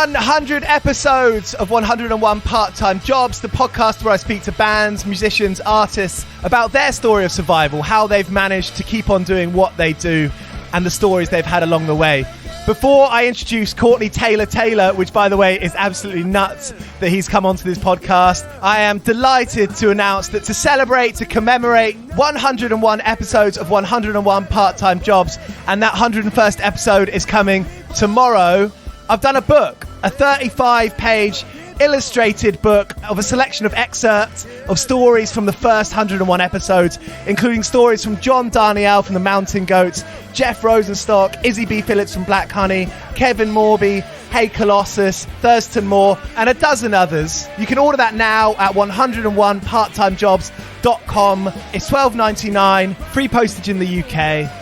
100 episodes of 101 Part-Time Jobs, the podcast where I speak to bands, musicians, artists about their story of survival, how they've managed to keep on doing what they do, and the stories they've had along the way. Before I introduce Courtney Taylor-Taylor, which, by the way, is absolutely nuts that he's come onto this podcast, I am delighted to announce that to celebrate, to commemorate 101 episodes of 101 Part-Time Jobs, and that 101st episode is coming tomorrow, I've done a book, a 35-page illustrated book of a selection of excerpts of stories from the first 101 episodes, including stories from John Darnielle from the Mountain Goats, Jeff Rosenstock, Izzy B. Phillips from Black Honey, Kevin Morby, Hey Colossus, Thurston Moore, and a dozen others. You can order that now at 101parttimejobs.com. It's $12.99, free postage in the UK.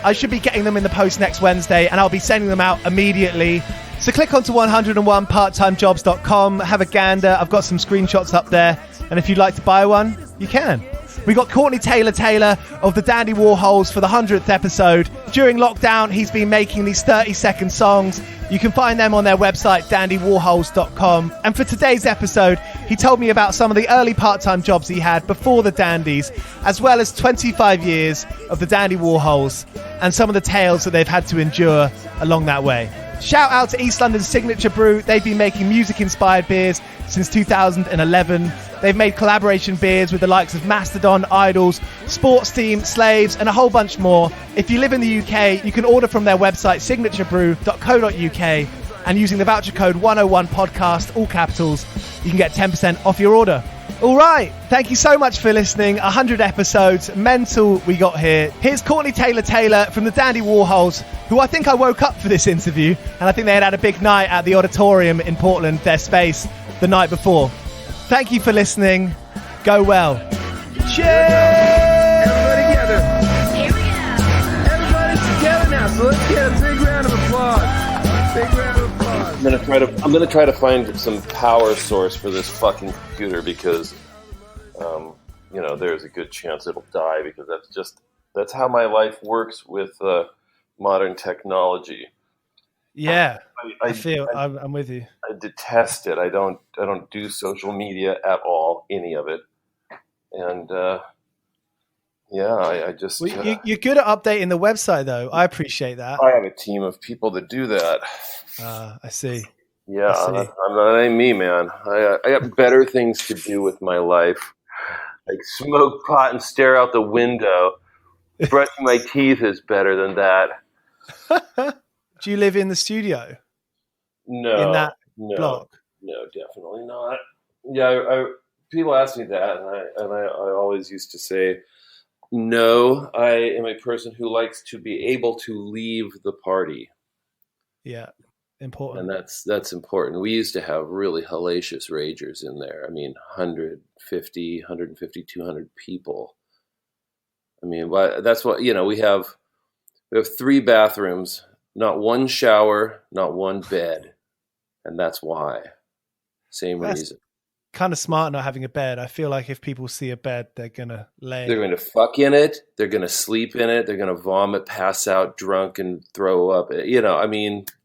I should be getting them in the post next Wednesday, and I'll be sending them out immediately. So click onto 101parttimejobs.com, have a gander. I've got some screenshots up there, and if you'd like to buy one, you can. We got Courtney Taylor-Taylor of the Dandy Warhols for the 100th episode. During lockdown, he's been making these 30-second songs. You can find them on their website, dandywarhols.com. And for today's episode, he told me about some of the early part-time jobs he had before the Dandies, as well as 25 years of the Dandy Warhols, and some of the tales that they've had to endure along that way. Shout out to East London's Signature Brew. They've been making music-inspired beers since 2011. They've made collaboration beers with the likes of Mastodon, Idols, Sports Team, Slaves, and a whole bunch more. If you live in the UK, you can order from their website, signaturebrew.co.uk, and using the voucher code 101podcast, all capitals, you can get 10% off your order. All right, thank you so much for listening. 100 episodes, mental we got here. Here's Courtney Taylor-Taylor from the Dandy Warhols, who I think I woke up for this interview, and I think they had a big night at the Odditorium in Portland, their space, the night before. Thank you for listening. Go well. Cheers! Everybody together. Here we go. Everybody's together now, so let's get a big round of applause. Big round of applause. I'm gonna try to find some power source for this fucking computer because, there's a good chance it'll die because that's how my life works with modern technology. Yeah, I'm with you. I detest it. I don't do social media at all, any of it, and I just. Well, you're good at updating the website, though. I appreciate that. I have a team of people that do that. I see. Yeah, that ain't me, man. I got better things to do with my life, like smoke pot and stare out the window. Brushing my teeth is better than that. Do you live in the studio? No. In that block? No, definitely not. Yeah, people ask me that, and I always used to say, no, I am a person who likes to be able to leave the party. Yeah, important. And that's important. We used to have really hellacious ragers in there. I mean, 150, 200 people. I mean, that's what, we have 3 bathrooms, not one shower, not one bed. And that's why. Same reason. Kind of smart not having a bed. I feel like if people see a bed, they're going to lay. They're going to fuck in it. They're going to sleep in it. They're going to vomit, pass out, drunk, and throw up.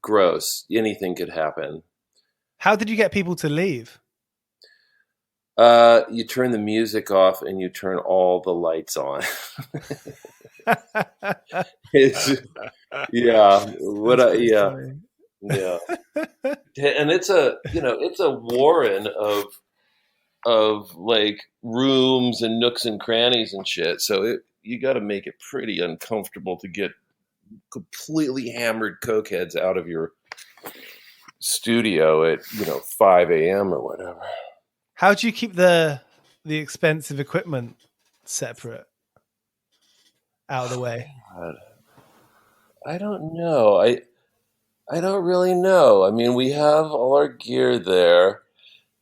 Gross. Anything could happen. How did you get people to leave? You turn the music off and you turn all the lights on. Yeah. And it's a warren of like rooms and nooks and crannies and shit. So you got to make it pretty uncomfortable to get completely hammered cokeheads out of your studio at 5 a.m. or whatever. How do you keep the expensive equipment separate out of the way? God. I don't know. I don't really know. I mean, we have all our gear there.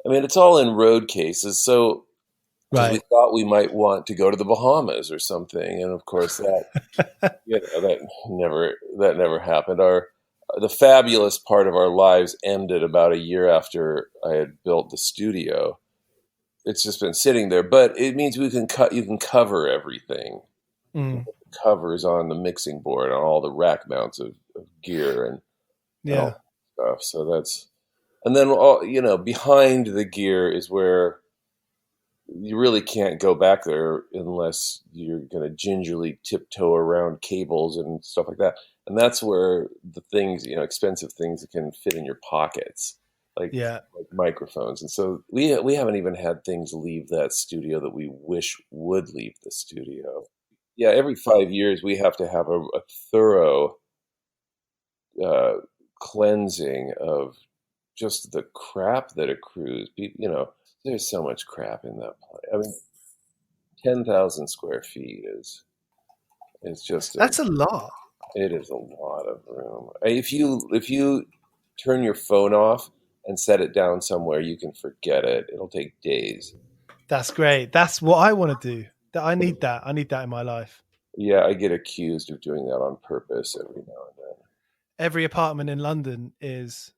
I mean, it's all in road cases. So right. We thought we might want to go to the Bahamas or something. And of course that never happened. The fabulous part of our lives ended about a year after I had built the studio. It's just been sitting there, but it means you can cover everything. Mm. Covers on the mixing board on all the rack mounts of gear and all that stuff. So And then behind the gear is where you really can't go back there unless you're going to gingerly tiptoe around cables and stuff like that. And that's where the things, expensive things that can fit in your pockets, like microphones. And so we haven't even had things leave that studio that we wish would leave the studio. Yeah, every 5 years we have to have a thorough cleansing of just the crap that accrues. There's so much crap in that place. I mean, 10,000 square feet is just that's a lot. It is a lot of room. If you turn your phone off and set it down somewhere, you can forget it. It'll take days. That's great. That's what I want to do. I need that. I need that in my life. Yeah, I get accused of doing that on purpose every now and then. Every apartment in London is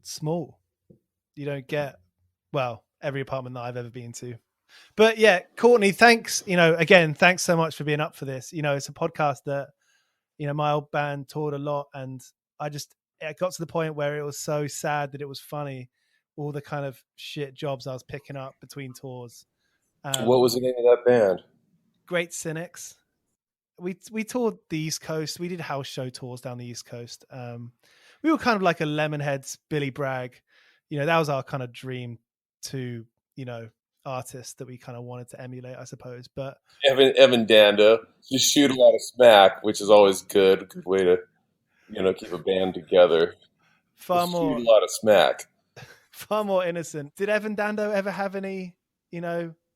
small. You don't get, every apartment that I've ever been to. But yeah, Courtney, thanks. Again, thanks so much for being up for this. It's a podcast that, my old band toured a lot, and it got to the point where it was so sad that it was funny, all the kind of shit jobs I was picking up between tours. What was the name of that band? Great Cynics. We toured the East Coast. We did house show tours down the East Coast. We were kind of like a Lemonheads, Billy Bragg. That was our kind of dream to, artist that we kind of wanted to emulate, I suppose. But Evan Danda, just shoot a lot of smack, which is always good. A good way to, keep a band together. Shoot a lot of smack. Far more innocent. Did Evan Dando ever have any,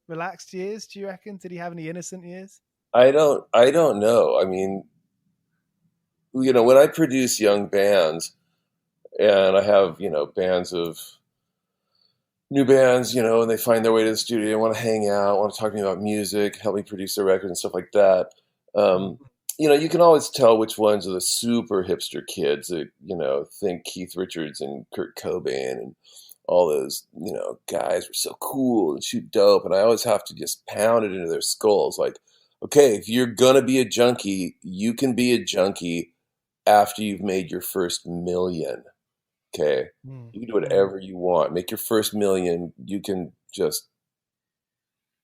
relaxed years? Do you reckon? Did he have any innocent years? I don't know. I mean, when I produce young bands, and I have, bands of new bands, and they find their way to the studio, want to hang out, want to talk to me about music, help me produce their record and stuff like that. You can always tell which ones are the super hipster kids that, think Keith Richards and Kurt Cobain and all those, guys were so cool and shoot dope. And I always have to just pound it into their skulls. Like, okay, if you're going to be a junkie, you can be a junkie after you've made your first million. Okay. You can do whatever you want. Make your first million. You can just,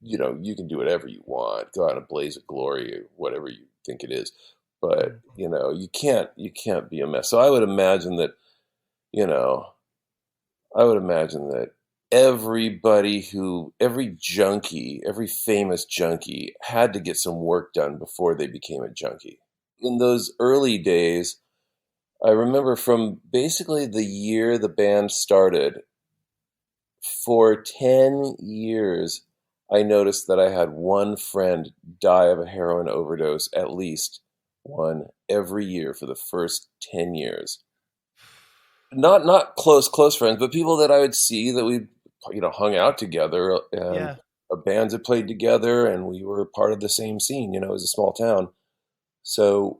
you can do whatever you want. Go out in a blaze of glory or whatever you think it is. But, you can't be a mess. So I would imagine that, every junkie, every famous junkie had to get some work done before they became a junkie. In those early days, I remember from basically the year the band started, for 10 years, I noticed that I had one friend die of a heroin overdose, at least one every year for the first 10 years. Not close friends, but people that I would see that we, hung out together, and bands that played together, and we were part of the same scene. It was a small town, so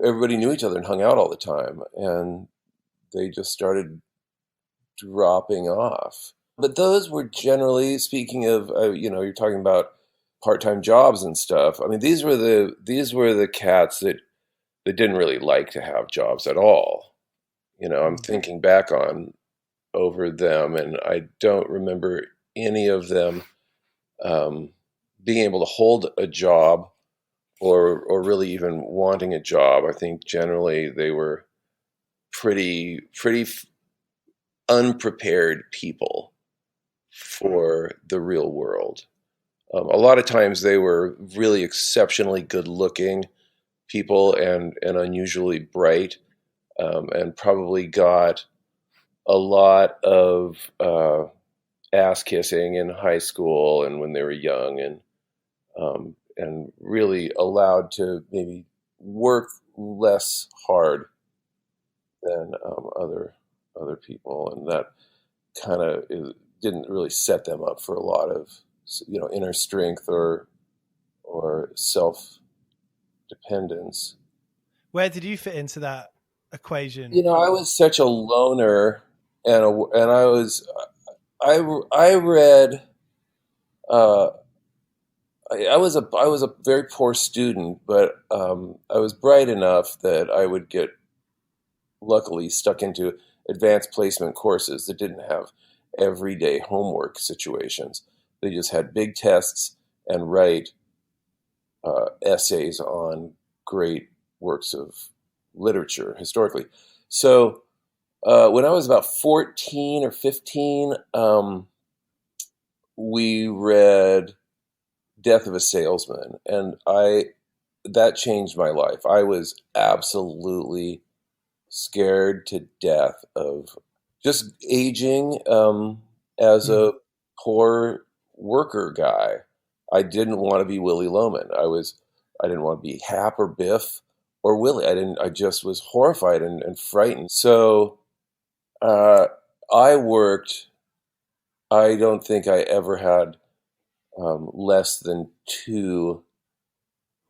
everybody knew each other and hung out all the time, and they just started dropping off. But those were generally, speaking of, you're talking about part-time jobs and stuff. I mean, these were the cats that didn't really like to have jobs at all. I'm thinking back over them, and I don't remember any of them being able to hold a job or really even wanting a job. I think generally they were pretty unprepared people for the real world. A lot of times they were really exceptionally good looking people and unusually bright, and probably got a lot of ass kissing in high school and when they were young, and really allowed to maybe work less hard than other people, and that kind of didn't really set them up for a lot of inner strength or self dependence. Where did you fit into that equation? I was such a loner, and I read. I was a very poor student, but I was bright enough that I would get, luckily, stuck into advanced placement courses that didn't have everyday homework situations. They just had big tests and write essays on great works of literature historically. So when I was about 14 or 15, we read Death of a Salesman, and that changed my life. I was absolutely scared to death of just aging as a poor worker guy. I didn't want to be Willie Loman. I didn't want to be Hap or Biff or Willie. I just was horrified and frightened. So I worked. I don't think I ever had less than 2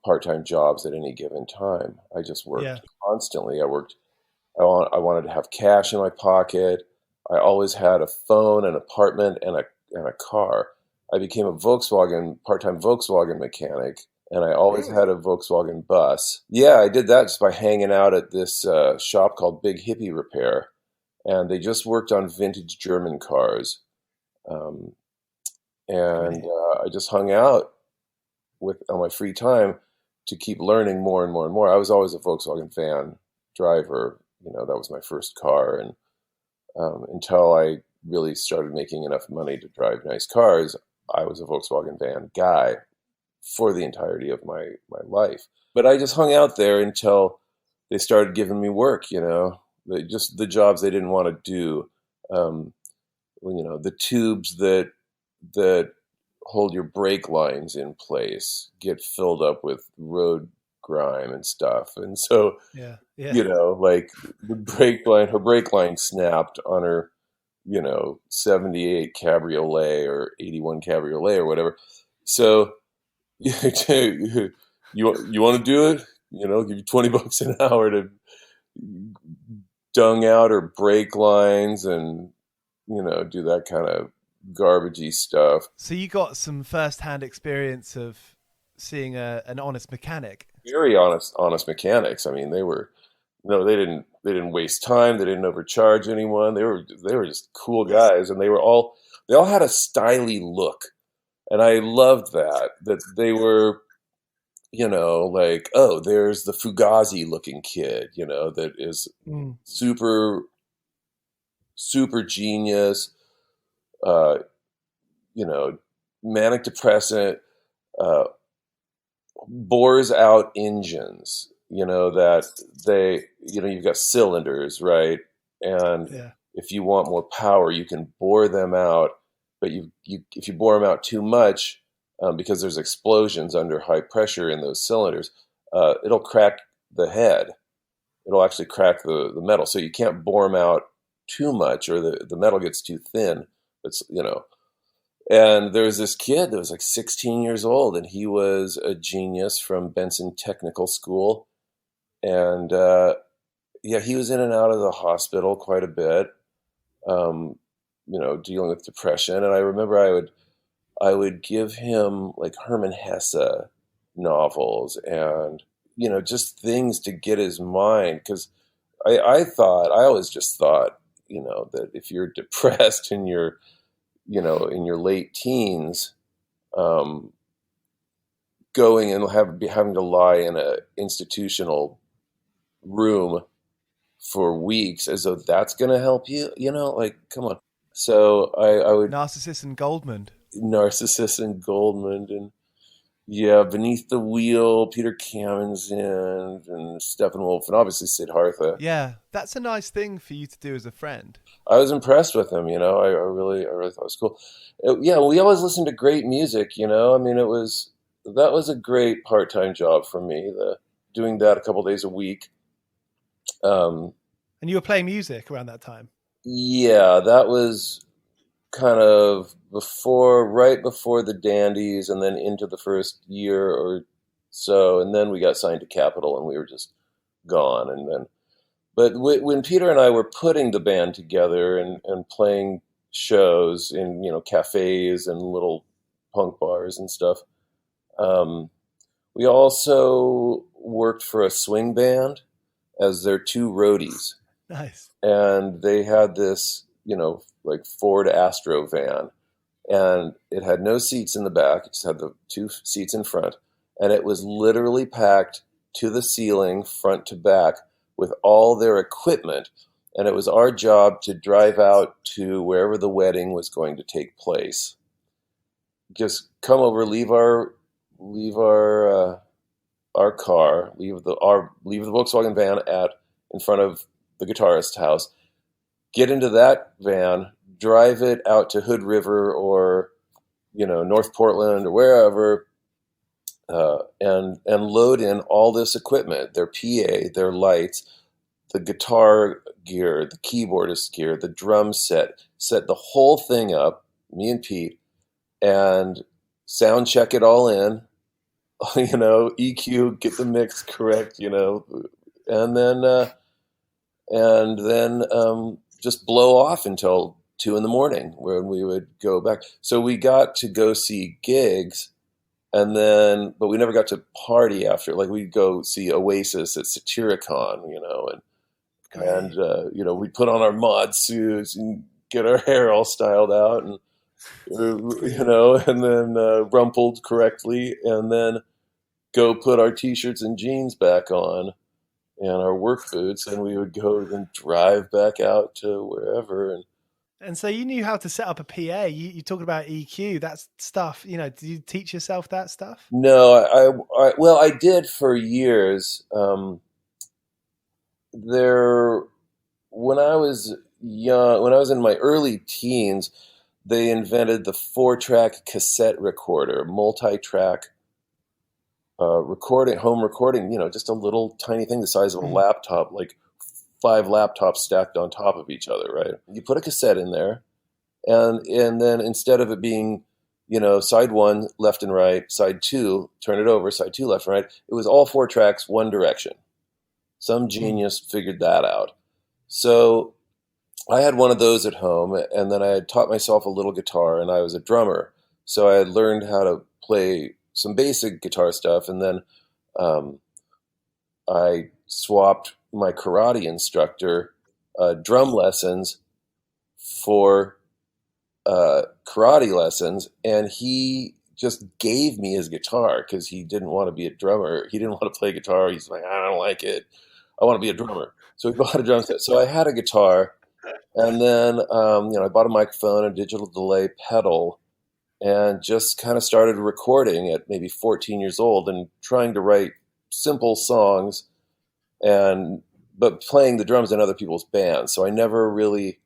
part-time jobs at any given time. I just worked constantly. I wanted to have cash in my pocket. I always had a phone, an apartment, and a car. I became a part-time Volkswagen mechanic, and I always had a Volkswagen bus. Yeah, I did that just by hanging out at this shop called Big Hippie Repair, and they just worked on vintage German cars. I just hung out on my free time to keep learning more and more and more. I was always a Volkswagen van driver. That was my first car, and until I really started making enough money to drive nice cars, I was a Volkswagen van guy for the entirety of my life. But I just hung out there until they started giving me work, just the jobs they didn't want to do. The tubes that hold your brake lines in place get filled up with road grime and stuff. And so, like her brake line snapped on her, 78 Cabriolet or 81 Cabriolet or whatever. So you want to do it? Give you $20 an hour to dung out her brake lines and, do that kind of garbagey stuff. So you got some first-hand experience of seeing an honest mechanic. Very honest mechanics. I mean, they were, they didn't waste time. They didn't overcharge anyone. They were just cool guys, and they all had a styly look, and I loved that they were, like, oh, there's the Fugazi looking kid, that is super, super genius, manic depressant, bores out engines, that you've got cylinders, right? And if you want more power, you can bore them out, but if you bore them out too much, because there's explosions under high pressure in those cylinders, it'll crack the head. It'll actually crack the metal. So you can't bore them out too much, or the metal gets too thin. It's, and there was this kid that was like 16 years old, and he was a genius from Benson Technical School. And he was in and out of the hospital quite a bit, dealing with depression. And I remember I would give him like Hermann Hesse novels and, just things to get his mind. Because I always just thought, that if you're depressed and you're, in your late teens, going and having to lie in a institutional room for weeks as though that's going to help you, like, come on. So I would Narcissus and Goldman, and Beneath the Wheel, Peter Kamenzind and Steppenwolf, and obviously Siddhartha. Yeah, that's a nice thing for you to do as a friend. I was impressed with him, I really thought it was cool. We always listened to great music, I mean, that was a great part-time job for me, doing that a couple days a week. And you were playing music around that time? Yeah, that was kind of right before the Dandies, and then into the first year or so, and then we got signed to Capitol, and we were just gone. And then, but when Peter and I were putting the band together and playing shows in cafes and little punk bars and stuff, we also worked for a swing band as their 2 roadies. Nice. and they had this, like Ford Astro van, and it had no seats in the back. It just had the two seats in front, and it was literally packed to the ceiling, front to back, with all their equipment. And it was our job to drive out to wherever the wedding was going to take place. Just come over, leave our car, leave the Volkswagen van in front of the guitarist's house, get into that van, drive it out to Hood River or North Portland or wherever, and load in all this equipment, their PA, their lights, the guitar gear, the keyboardist gear, the drum set the whole thing up, me and Pete, and sound check it all in, EQ, get the mix correct, and then just blow off until 2 a.m. when we would go back. So we got to go see gigs, but we never got to party after. Like we'd go see Oasis at Satyricon, and we'd put on our mod suits and get our hair all styled out, and and then rumpled correctly, and then go put our t-shirts and jeans back on and our work boots, and we would go and drive back out to wherever. And so you knew how to set up a PA. You talked about EQ, that stuff. Did you teach yourself that stuff? No, I did for years. When I was young, when I was in my early teens, they invented the 4-track cassette recorder, multi-track home recording, just a little tiny thing the size of a laptop, like 5 laptops stacked on top of each other, right? You put a cassette in there, and then instead of it being, side 1, left and right, side 2, turn it over, side 2, left and right, it was all 4 tracks, one direction. Some genius figured that out. So I had one of those at home, and then I had taught myself a little guitar, and I was a drummer. So I had learned how to play some basic guitar stuff, and then I swapped my karate instructor drum lessons for karate lessons, and he just gave me his guitar because he didn't want to be a drummer. He didn't want to play guitar. He's like, I don't like it. I want to be a drummer. So he bought a drum set. So I had a guitar, and then I bought a microphone, a digital delay pedal, and just kind of started recording at maybe 14 years old and trying to write simple songs, but playing the drums in other people's bands. So I never really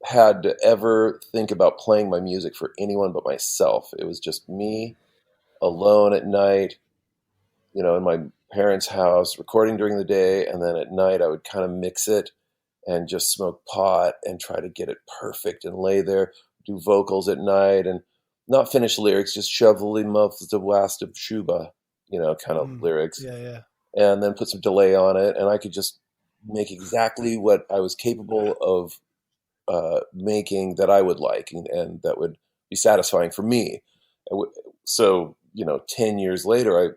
had to ever think about playing my music for anyone but myself. It was just me alone at night, in my parents' house, recording during the day, and then at night I would kind of mix it and just smoke pot and try to get it perfect and lay there, do vocals at night and not finish lyrics, just shovelly muffs the wast of Shuba, kind of lyrics. Yeah. And then put some delay on it, and I could just make exactly what I was capable of making that I would like and that would be satisfying for me. So, 10 years later,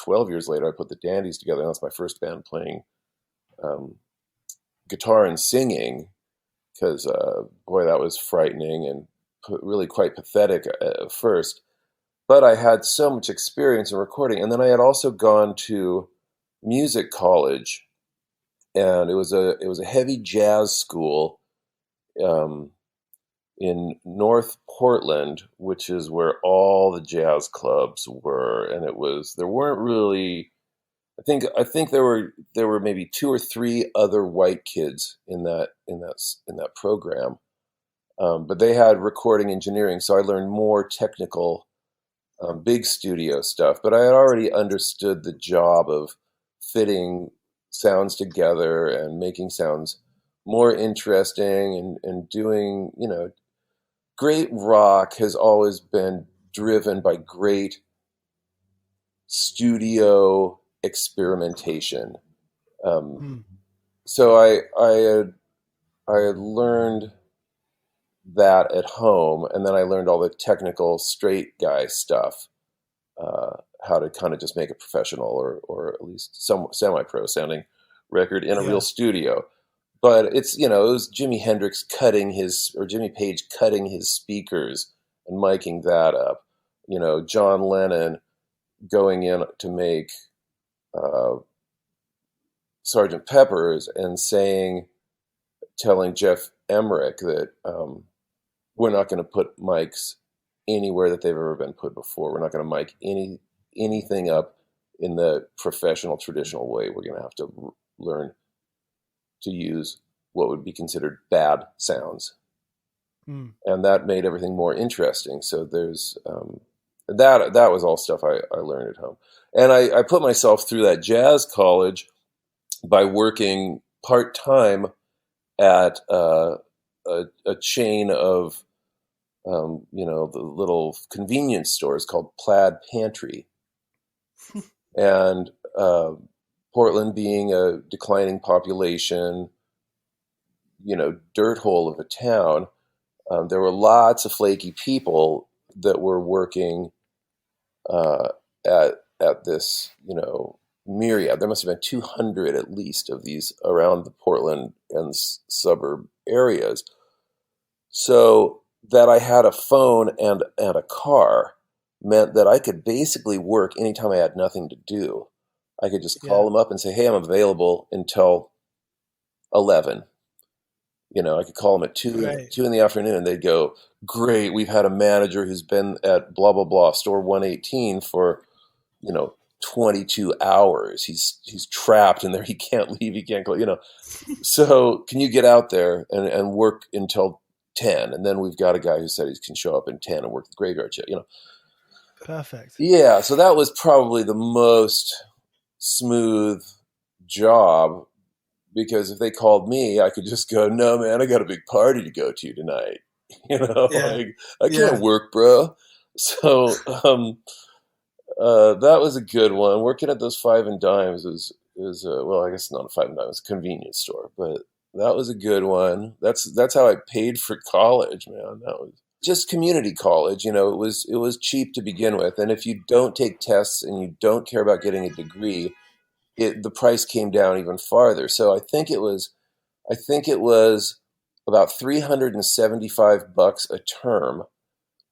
12 years later, I put the Dandies together, and that's my first band playing guitar and singing, because, boy, that was frightening and really quite pathetic at first. But I had so much experience in recording, and then I had also gone to music college, and it was a heavy jazz school in North Portland, which is where all the jazz clubs were, and there weren't really. I think there were maybe 2 or 3 other white kids in that program, but they had recording engineering, so I learned more technical, big studio stuff. But I had already understood the job of fitting sounds together and making sounds more interesting and doing, great rock has always been driven by great studio experimentation. So I had learned that at home, and then I learned all the technical straight guy stuff, how to kind of just make a professional or at least some semi-pro sounding record in a real studio. but it's, it was Jimi Hendrix Jimmy Page cutting his speakers and miking that up. John Lennon going in to make Sgt. Pepper's and telling Jeff Emmerich that we're not going to put mics anywhere that they've ever been put before. We're not going to mic anything up in the professional, traditional way. We're going to have to learn to use what would be considered bad sounds. And that made everything more interesting. So there's that was all stuff I learned at home. And I put myself through that jazz college by working part-time at a chain of, the little convenience stores called Plaid Pantry. And Portland being a declining population, dirt hole of a town, there were lots of flaky people that were working at this, myriad. There must have been 200 at least of these around the Portland and suburb areas. So that I had a phone and a car meant that I could basically work anytime I had nothing to do. I could just call them up and say, hey, I'm available until 11. I could call them at 2 in the afternoon, and they'd go, great, we've had a manager who's been at blah, blah, blah, store 118 for, 22 hours. He's trapped in there. He can't leave. He can't go, So can you get out there and work until 10? And then we've got a guy who said he can show up in 10 and work the graveyard shift, Perfect. Yeah, so that was probably the most smooth job, because if they called me, I could just go, no, man, I got a big party to go to tonight. I can't work, bro. So that was a good one. Working at those Five and Dimes is well, I guess not a Five and Dimes, a convenience store, but that was a good one. That's how I paid for college, man. That was just community college. It was cheap to begin with, and if you don't take tests and you don't care about getting a degree, the price came down even farther. So I think it was about $375 a term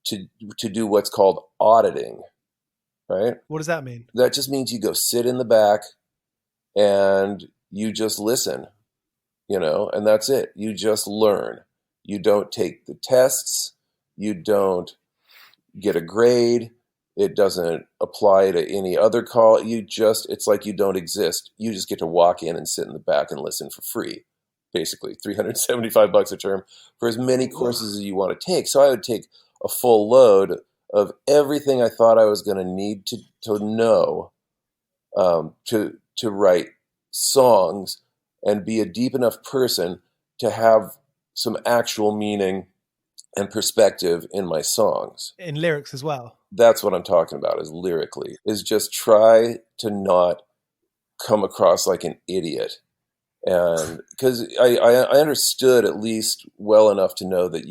to do what's called auditing, right? What does that mean? That just means you go sit in the back and you just listen, and that's it. You just learn. You don't take the tests. You don't get a grade. It doesn't apply to any other call. It's like you don't exist. You just get to walk in and sit in the back and listen for free. Basically, $375 a term for as many courses as you want to take. So I would take a full load of everything I thought I was going to need to know to write songs and be a deep enough person to have some actual meaning and perspective in my songs. In lyrics as well. That's what I'm talking about, is lyrically, is just try to not come across like an idiot. And because I understood at least well enough to know that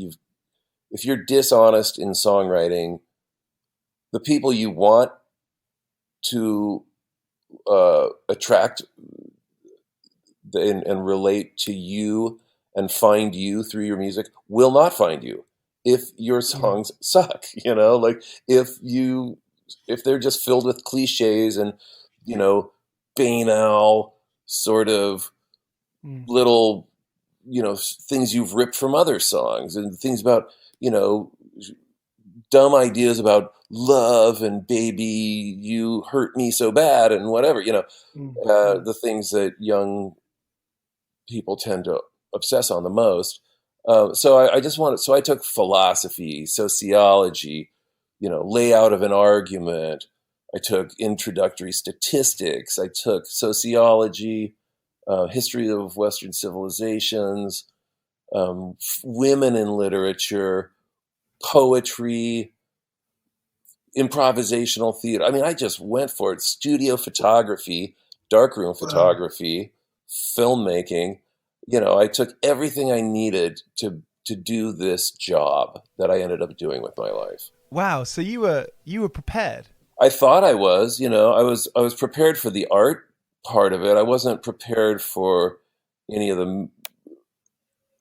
if you're dishonest in songwriting, the people you want to attract and relate to you and find you through your music will not find you if your songs suck. Like if they're just filled with cliches and banal sort of little things you've ripped from other songs and things about dumb ideas about love and baby, you hurt me so bad and whatever, the things that young people tend to obsess on the most. So I took philosophy, sociology, layout of an argument. I took introductory statistics. I took sociology, history of Western civilizations, women in literature, poetry, improvisational theater. I mean, I just went for it. Studio photography, darkroom photography, filmmaking. I took everything I needed to do this job that I ended up doing with my life. Wow. So you were prepared. I thought I was, I was prepared for the art part of it. I wasn't prepared for any of the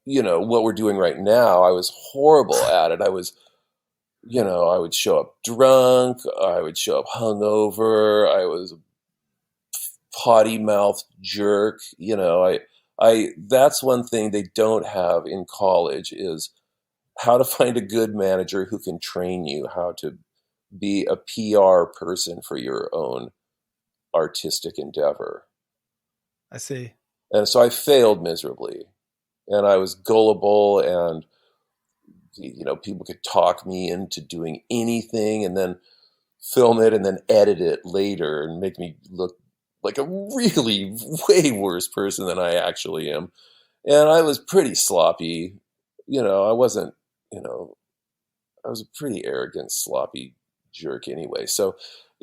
what we're doing right now, I was horrible at it. I was, I would show up drunk. I would show up hungover. I was a potty mouthed jerk. That's one thing they don't have in college is how to find a good manager who can train you how to be a PR person for your own artistic endeavor. I see. And so I failed miserably, and I was gullible, and people could talk me into doing anything and then film it and then edit it later and make me look like a really way worse person than I actually am. And I was pretty sloppy. I wasn't, I was a pretty arrogant, sloppy jerk anyway. So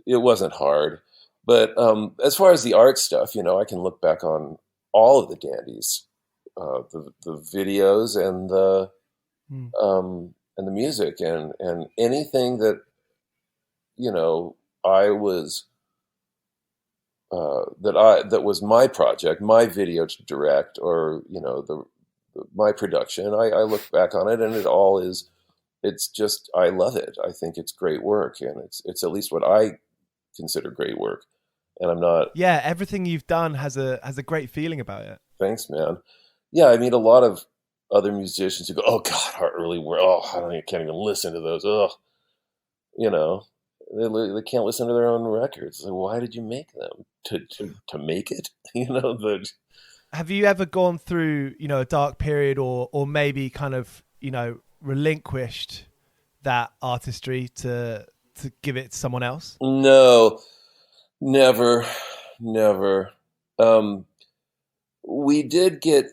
it wasn't hard. But as far as the art stuff, I can look back on all of the Dandies, the videos and the music and anything that I was that was my project, my video to direct, or my production. I look back on it, and it all is. It's just, I love it. I think it's great work, and it's at least what I consider great work. And I'm not. Yeah, everything you've done has a great feeling about it. Thanks, man. Yeah, I mean, a lot of other musicians who go, "Oh God, our early work. Oh, I can't even listen to those." Oh, they can't listen to their own records. Like, why did you make them to make it? Have you ever gone through a dark period, or maybe kind of relinquished that artistry to give it to someone else? No, never. We did get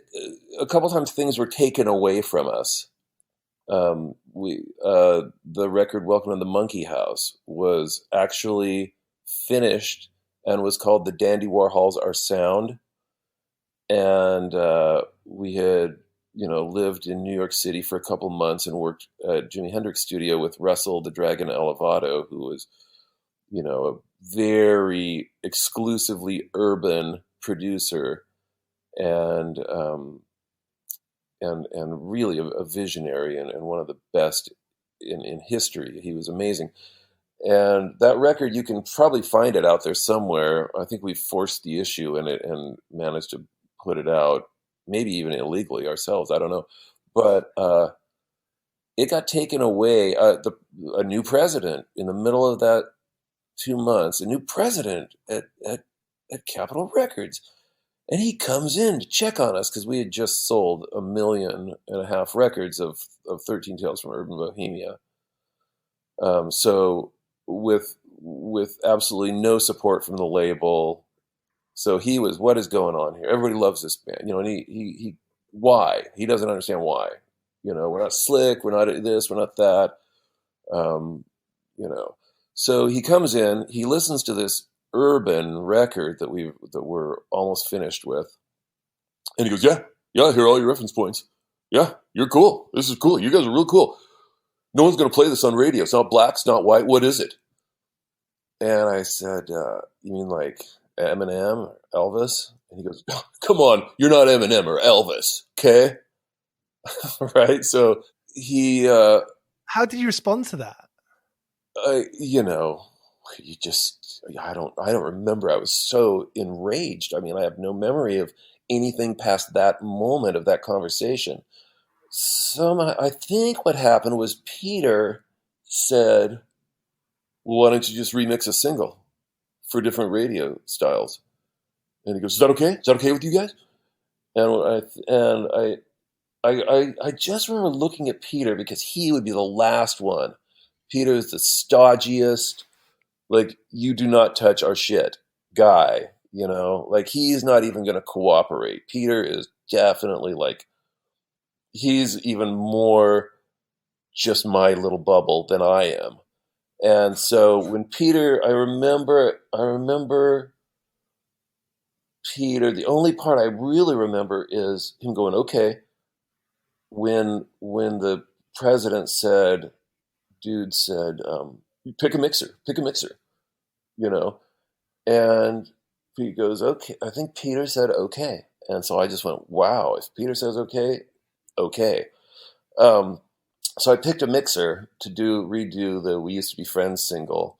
a couple times things were taken away from us. The record "Welcome to the Monkey House" was actually finished and was called "The Dandy Warhols Are Sound," and we had lived in New York City for a couple months and worked at Jimi Hendrix studio with Russell the Dragon Elevato, who was a very exclusively urban producer and really a visionary and one of the best in history. He was amazing. And that record, you can probably find it out there somewhere. I think we forced the issue in it and managed to put it out, maybe even illegally ourselves. I don't know. But it got taken away. A new president in the middle of that 2 months, a new president at Capitol Records. And he comes in to check on us because we had just sold 1.5 million records of 13 Tales from Urban Bohemia. So with absolutely no support from the label. So he was, what is going on here? Everybody loves this band, and he why? He doesn't understand why. We're not slick, we're not this, we're not that. So he comes in, he listens to this urban record that we're almost finished with, and he goes, yeah, I hear all your reference points. Yeah, you're cool. This is cool. You guys are real cool. No one's going to play this on radio. It's not black, it's not white. What is it? And I said, you mean like Eminem or Elvis? And he goes, come on, you're not Eminem or Elvis, okay? Right? So he... How did you respond to that? I don't remember. I was so enraged. I mean, I have no memory of anything past that moment of that conversation. I think what happened was Peter said, well, why don't you just remix a single for different radio styles? And he goes, is that okay? Is that okay with you guys? And I just remember looking at Peter because he would be the last one. Peter is the stodgiest, like, you do not touch our shit guy, like he's not even going to cooperate. Peter is definitely like, he's even more just my little bubble than I am. And so when Peter, I remember Peter, the only part I really remember is him going, okay, when the president said, pick a mixer, and he goes, okay. I think Peter said, okay. And so I just went, wow, if Peter says okay, okay. So I picked a mixer to redo the "We Used to Be Friends" single,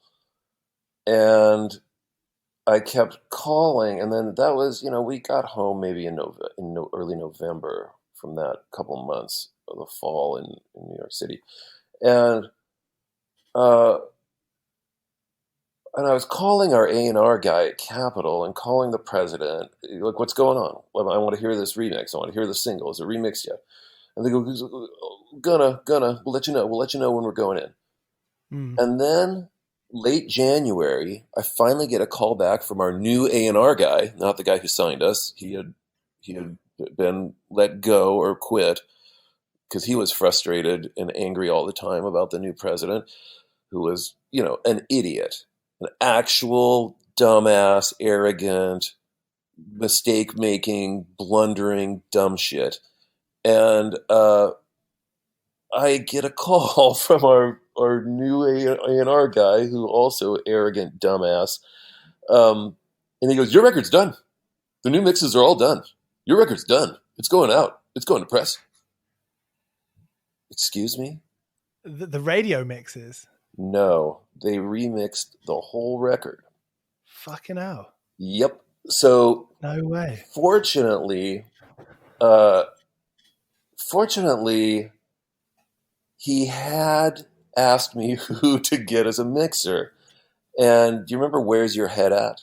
and I kept calling, and then that was, we got home maybe in early November from that couple months of the fall in New York City, and uh, and I was calling our A&R guy at Capitol and calling the president, like, what's going on? Well, I want to hear this remix. I want to hear the single. Is it remixed yet? And they go, gonna, we'll let you know. We'll let you know when we're going in. Mm. And then late January, I finally get a call back from our new A&R guy, not the guy who signed us. He had been let go or quit because he was frustrated and angry all the time about the new president, who was, an idiot, an actual dumbass, arrogant, mistake-making, blundering, dumb shit. And I get a call from our new A&R guy, who also arrogant dumbass, and he goes, "Your record's done. The new mixes are all done. Your record's done. It's going out. It's going to press." Excuse me? The radio mixes? No, they remixed the whole record. Fucking hell. Yep. So no way. Fortunately, he had asked me who to get as a mixer. And do you remember Where's Your Head At?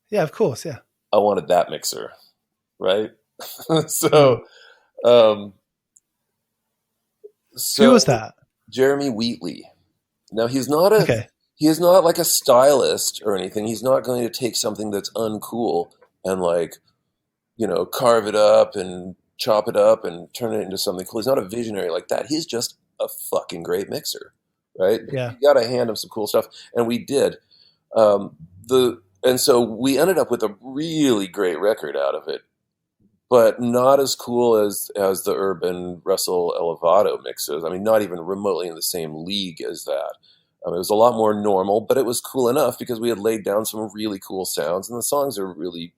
Yeah, of course, yeah. I wanted that mixer, right? So who was that? Jeremy Wheatley. Now he is not like a stylist or anything. He's not going to take something that's uncool and carve it up and chop it up and turn it into something cool. He's not a visionary like that. He's just a fucking great mixer, right? Yeah. You got to hand him some cool stuff, and we did. And so we ended up with a really great record out of it, but not as cool as the urban Russell Elevato mixes. I mean, not even remotely in the same league as that. It was a lot more normal, but it was cool enough because we had laid down some really cool sounds, and the songs are really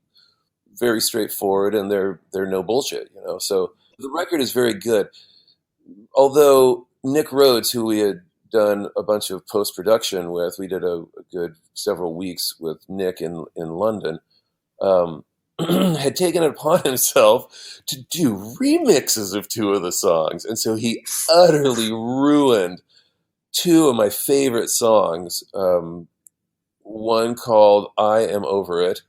very straightforward, and they're no bullshit, So the record is very good. Although Nick Rhodes, who we had done a bunch of post-production with, we did a good several weeks with Nick in London, had taken it upon himself to do remixes of two of the songs. And so he utterly ruined two of my favorite songs. One called I Am Over It,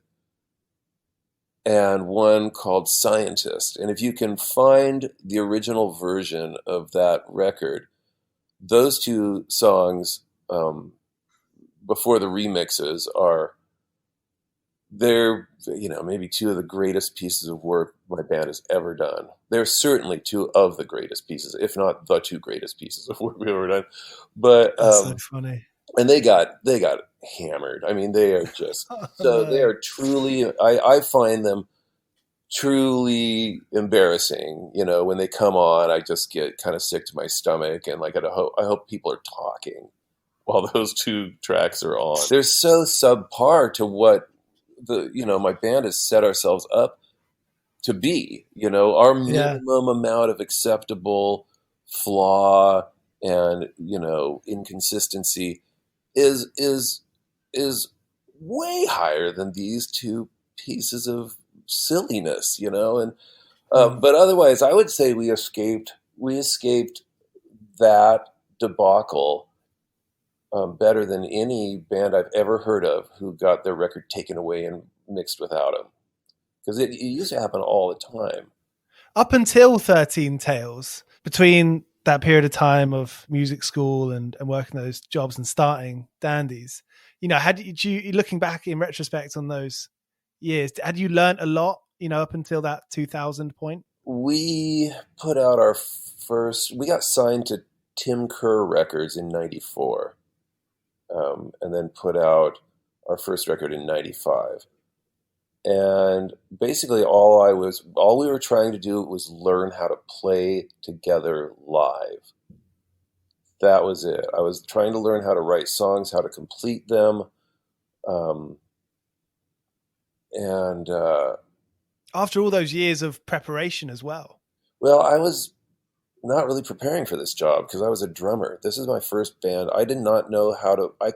and one called Scientist. And if you can find the original version of that record, those two songs, before the remixes, they're maybe two of the greatest pieces of work my band has ever done. They're certainly two of the greatest pieces, if not the two greatest pieces of work we've ever done. But that's so funny. And they got hammered. I mean, they are just they are truly. I find them truly embarrassing. When they come on, I just get kind of sick to my stomach, and I hope people are talking while those two tracks are on. They're so subpar to what my band has set ourselves up to be. Our minimum amount of acceptable flaw and inconsistency is way higher than these two pieces of silliness, and but otherwise I would say we escaped that debacle better than any band I've ever heard of who got their record taken away and mixed without them, because it used to happen all the time up until 13 Tales. Between that period of time of music school and working those jobs and starting Dandies, looking back in retrospect on those years, had you learned a lot, up until that 2000 point? We put out we got signed to Tim Kerr Records in 94, and then put out our first record in 95. And basically all we were trying to do was learn how to play together live. That was it. I was trying to learn how to write songs, how to complete them. After all those years of preparation as well. Well, I was not really preparing for this job because I was a drummer. This is my first band. I did not know I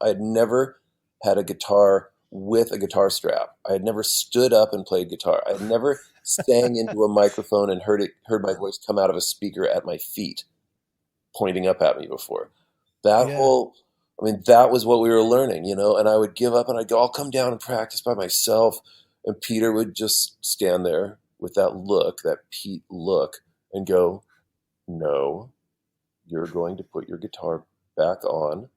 had never had a guitar with a guitar strap. I had never stood up and played guitar. I had never sang into a microphone and heard my voice come out of a speaker at my feet, pointing up at me before. That was what we were learning, and I would give up and I'd go, I'll come down and practice by myself. And Peter would just stand there with that Pete look and go, no, you're going to put your guitar back on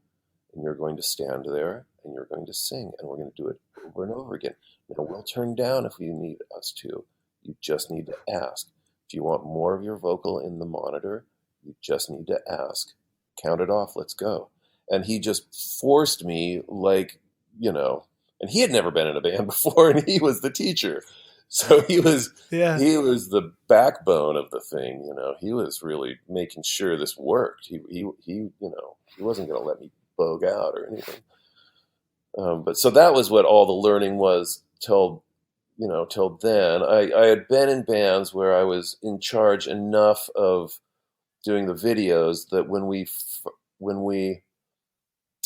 and you're going to stand there and you're going to sing and we're going to do it over and over again. Now we'll turn down if you need us to. You just need to ask. If you want more of your vocal in the monitor, you just need to ask. Count it off. Let's go. And he just forced me and he had never been in a band before and he was the teacher. So he was the backbone of the thing, He was really making sure this worked. He wasn't going to let me bogue out or anything. But so that was what all the learning was till then. I had been in bands where I was in charge enough of doing the videos that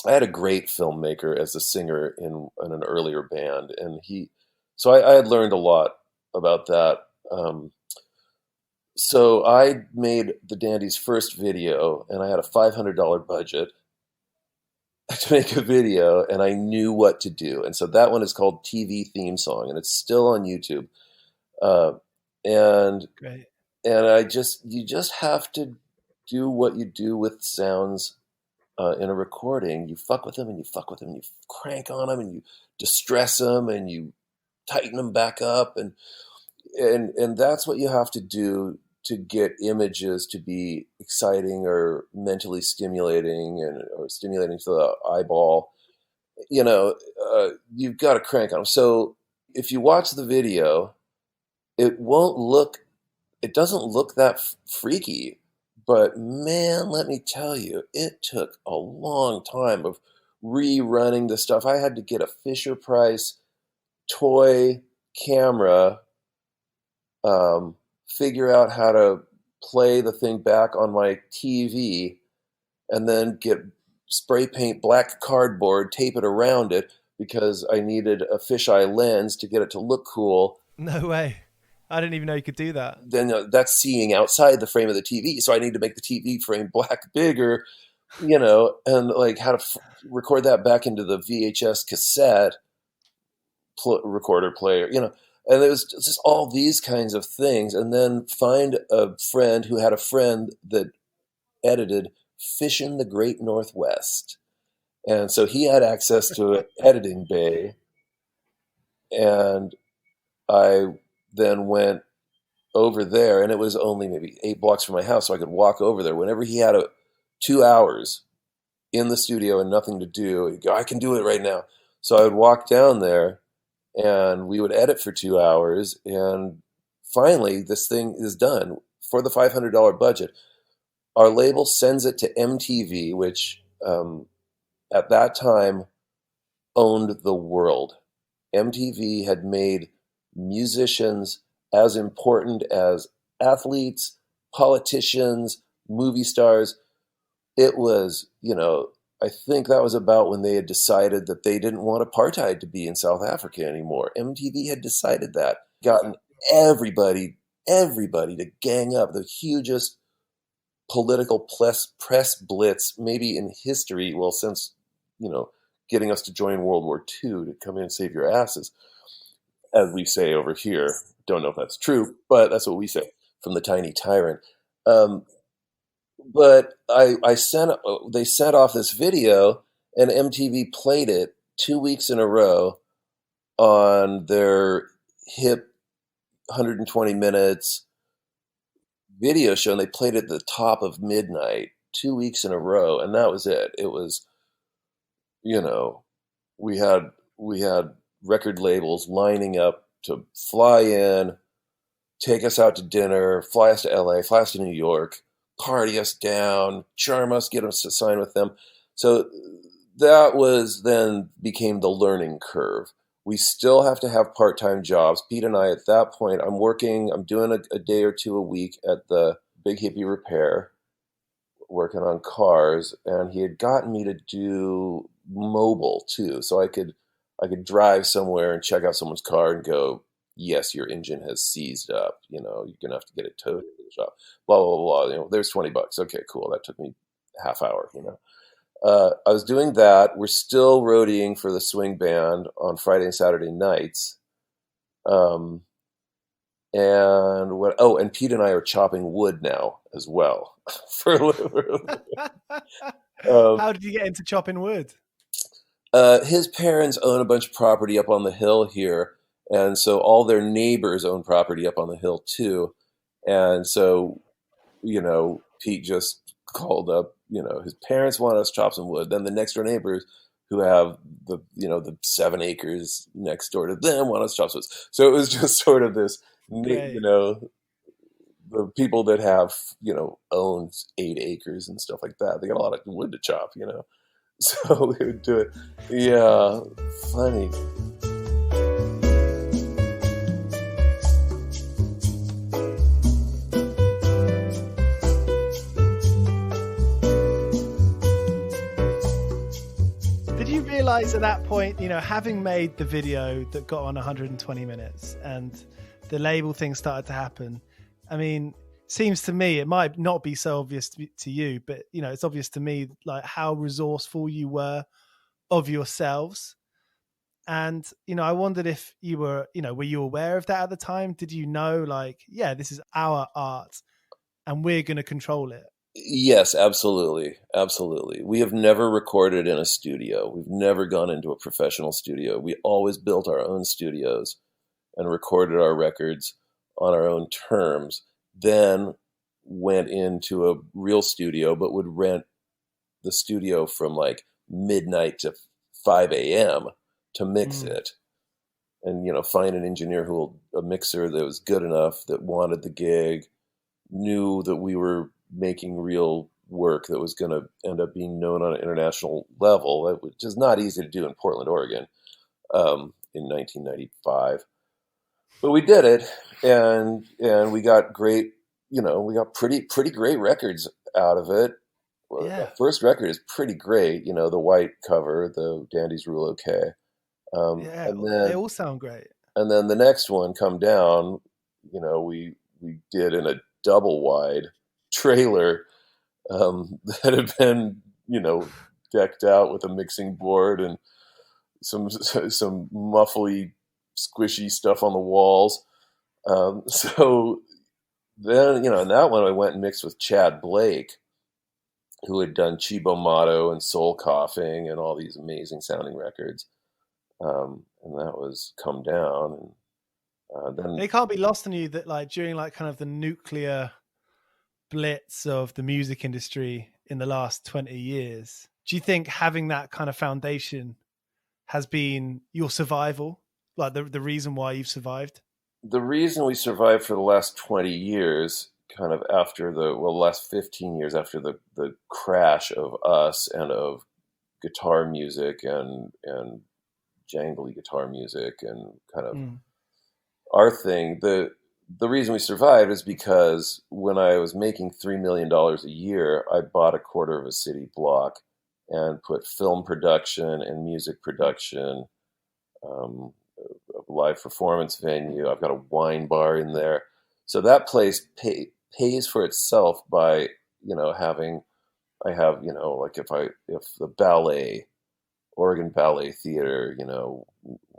I had a great filmmaker as a singer in an earlier band, and so I had learned a lot about that. So I made the Dandies' first video, and I had a $500 budget to make a video, and I knew what to do. And so that one is called TV Theme Song, and it's still on YouTube. And Great. And you just have to do what you do with sounds in a recording. You fuck with them, and you fuck with them, and you crank on them, and you distress them, and you tighten them back up, and that's what you have to do to get images to be exciting or mentally stimulating or stimulating to the eyeball. You've got to crank on them. So if you watch the video, it doesn't look that freaky, but man, let me tell you, it took a long time of rerunning the stuff. I had to get a Fisher-Price toy camera, figure out how to play the thing back on my TV, and then get spray paint black cardboard, tape it around it because I needed a fisheye lens to get it to look cool. No way. I didn't even know you could do that. Then that's seeing outside the frame of the TV. So I need to make the TV frame black bigger, and like how to record that back into the VHS cassette recorder player, and it was just all these kinds of things. And then find a friend who had a friend that edited Fishin' the Great Northwest. And so he had access to an editing bay. And I then went over there, and it was only maybe 8 blocks from my house, so I could walk over there. Whenever he had 2 hours in the studio and nothing to do, he'd go, I can do it right now. So I would walk down there, and we would edit for 2 hours, and finally this thing is done for the $500 budget. Our label sends it to MTV, which at that time owned the world. MTV had made musicians as important as athletes, politicians, movie stars. It was, I think that was about when they had decided that they didn't want apartheid to be in South Africa anymore. MTV had decided that, gotten everybody to gang up, the hugest political press blitz maybe in history. Well, since, getting us to join World War II to come in and save your asses, as we say over here. Don't know if that's true, but that's what we say from the tiny tyrant. But they sent off this video, and MTV played it 2 weeks in a row on their hip 120 minutes video show, and they played it at the top of midnight 2 weeks in a row, and that was it. It was, we had record labels lining up to fly in, take us out to dinner, fly us to LA, fly us to New York, party us down, charm us, get us to sign with them. So that then became the learning curve. We still have to have part-time jobs. Pete and I, at that point, I'm doing a day or two a week at the Big Hippie Repair, working on cars, and he had gotten me to do mobile too, so I could drive somewhere and check out someone's car and go, yes, your engine has seized up. You know, you're gonna have to get it towed to the shop. Blah blah blah blah. You know, there's $20. Okay, cool. That took me a half hour. You know. I was doing that. We're still roadieing for the swing band on Friday and Saturday nights. And what? Oh, and Pete and I are chopping wood now as well. for a little. How did you get into chopping wood? His parents own a bunch of property up on the hill here, and so all their neighbors own property up on the hill too. And so, you know, Pete just called up. You know, his parents want us to chop some wood. Then the next door neighbors, who have the 7 acres next door to them, want us to chop some wood. So it was just sort of this, you know, the people that have, you know, own 8 acres and stuff like that. They got a lot of wood to chop, you know. So we would do it. Yeah, funny. Did you realize at that point, you know, having made the video that got on 120 minutes and the label thing started to happen, I mean, seems to me, it might not be so obvious to you, but, you know, it's obvious to me, like, how resourceful you were of yourselves. And, you know, I wondered if you were, you know, were you aware of that at the time? Did you know, like, yeah, this is our art and we're going to control it? Yes, absolutely. Absolutely. We have never recorded in a studio. We've never gone into a professional studio. We always built our own studios and recorded our records on our own terms. Then went into a real studio, but would rent the studio from like midnight to 5 a.m. to mix it. And, you know, find an engineer a mixer that was good enough, that wanted the gig, knew that we were making real work that was going to end up being known on an international level, which is not easy to do in Portland, Oregon, in 1995. But we did it, and we got great, you know, we got pretty great records out of it. Yeah. The first record is pretty great, you know, the white cover, the Dandies Rule OK. Yeah, and then, they all sound great. And then the next one, Come Down, you know, we did in a double wide trailer that had been, you know, decked out with a mixing board and some muffly, squishy stuff on the walls. So then, you know, in that one I went and mixed with Chad Blake, who had done Chibo Motto and Soul Coughing and all these amazing sounding records. And that was Come Down. And then it can't be lost on you that, like, during like kind of the nuclear blitz of the music industry in the last 20 years, do you think having that kind of foundation has been your survival, like the reason why you've survived? The reason we survived for the last 20 years, kind of after last 15 years after the crash of us and of guitar music and jangly guitar music and kind of our thing, the reason we survived is because when I was making $3 million a year, I bought a quarter of a city block and put film production and music production, a live performance venue. I've got a wine bar in there. So that place pays for itself by, you know, I have, you know, like if the ballet, Oregon Ballet Theater, you know,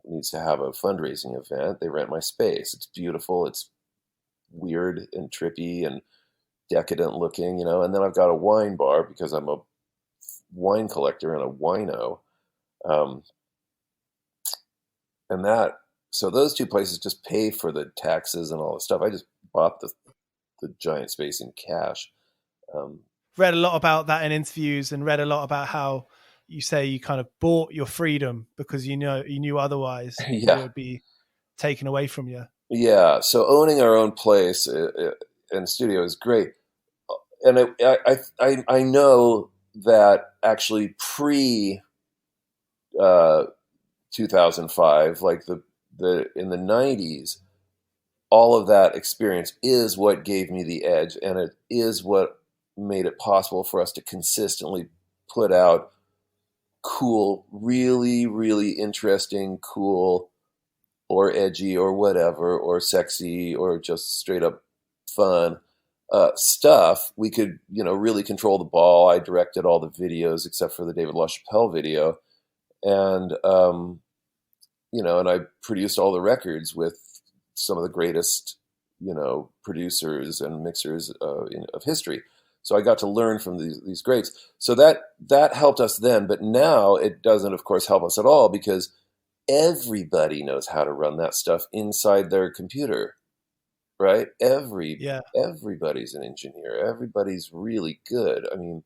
needs to have a fundraising event, they rent my space. It's beautiful. It's weird and trippy and decadent looking, you know, and then I've got a wine bar because I'm a wine collector and a wino. So those two places just pay for the taxes and all the stuff. I just bought the giant space in cash. Read a lot about that in interviews and read a lot about how you say you kind of bought your freedom because you knew otherwise it would be taken away from you. Yeah. So owning our own place and studio is great. And I know that actually pre 2005, like the in the 90s, all of that experience is what gave me the edge, and it is what made it possible for us to consistently put out cool, really, really interesting, cool, or edgy, or whatever, or sexy, or just straight up fun stuff. We could, really control the ball. I directed all the videos except for the David LaChapelle video, and and I produced all the records with some of the greatest, producers and mixers of history. So I got to learn from these greats. So that helped us then, but now it doesn't, of course, help us at all, because everybody knows how to run that stuff inside their computer, right? Everybody's an engineer. Everybody's really good. I mean,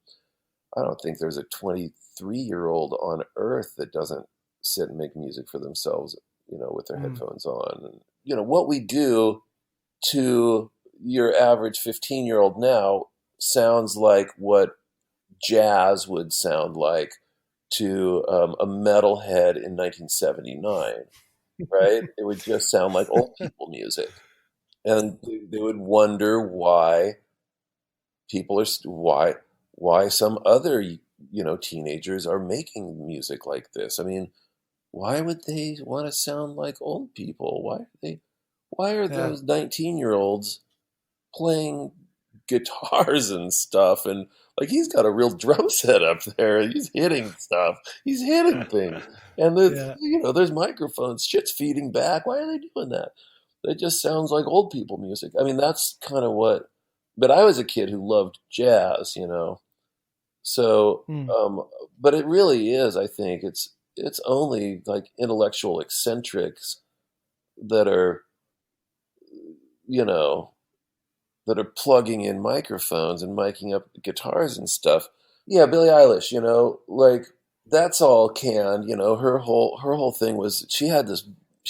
I don't think there's a 23-year-old on earth that doesn't sit and make music for themselves, with their headphones on. And, what we do to your average 15-year-old now sounds like what jazz would sound like to a metalhead in 1979, right? It would just sound like old people music. And they would wonder why why some other, teenagers are making music like this. I mean, why would they want to sound like old people? Why are those 19-year-olds playing guitars and stuff? And like, he's got a real drum set up there. He's hitting stuff. He's hitting things. And there's microphones. Shit's feeding back. Why are they doing that? It just sounds like old people music. I mean, that's kind of what. But I was a kid who loved jazz, So, but it really is. I think it's only like intellectual eccentrics that are, that are plugging in microphones and miking up guitars and stuff. Yeah, Billie Eilish, like, that's all canned. Her whole thing was she has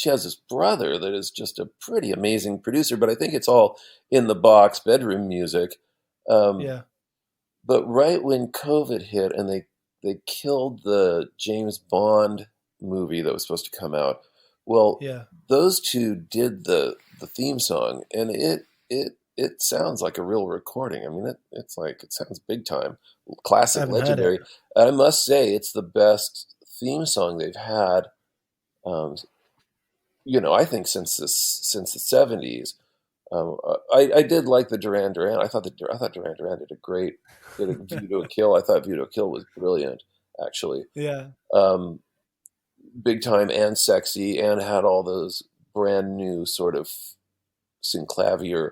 this brother that is just a pretty amazing producer, but I think it's all in the box bedroom music. But right when COVID hit and they killed the James Bond movie that was supposed to come out, those two did the theme song, and it sounds like a real recording. I mean, it sounds big time, classic, legendary. I must say, it's the best theme song they've had. I think since the 70s. I did like the Duran Duran. I thought Duran Duran did a View to a Kill. I thought View to a Kill was brilliant, actually. Yeah. Big time and sexy, and had all those brand new sort of synclavier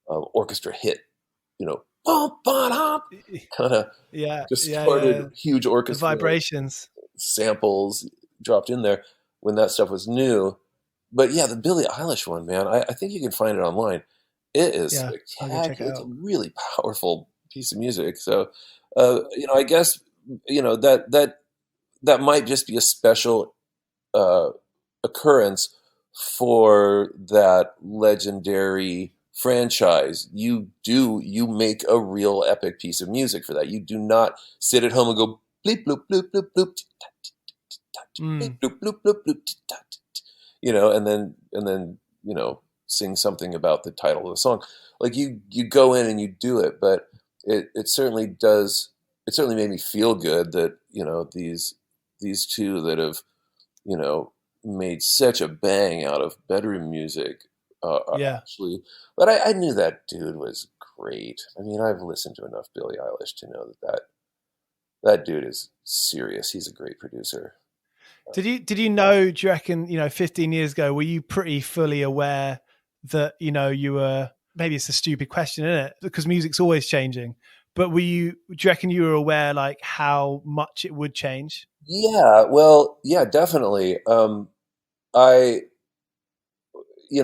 orchestra hit, bump, kind of distorted, huge orchestra the vibrations, samples dropped in there when that stuff was new. But yeah, the Billie Eilish one, man, I think you can find it online. It is spectacular. It's a really powerful piece of music. So, I guess, that might just be a special occurrence for that legendary franchise. You make a real epic piece of music for that. You do not sit at home and go bleep bloop bloop bloop bloop, bleep bloop bloop bloop bloop, and then sing something about the title of the song. Like, you go in and you do it, but it certainly does. It certainly made me feel good that these two that have made such a bang out of bedroom music. Actually, but I knew that dude was great. I mean, I've listened to enough Billie Eilish to know that dude is serious. He's a great producer. Did you know, do you reckon, 15 years ago, were you pretty fully aware that, you were, maybe it's a stupid question, isn't it? Because music's always changing. But do you reckon you were aware, like, how much it would change? Yeah, well, yeah, definitely.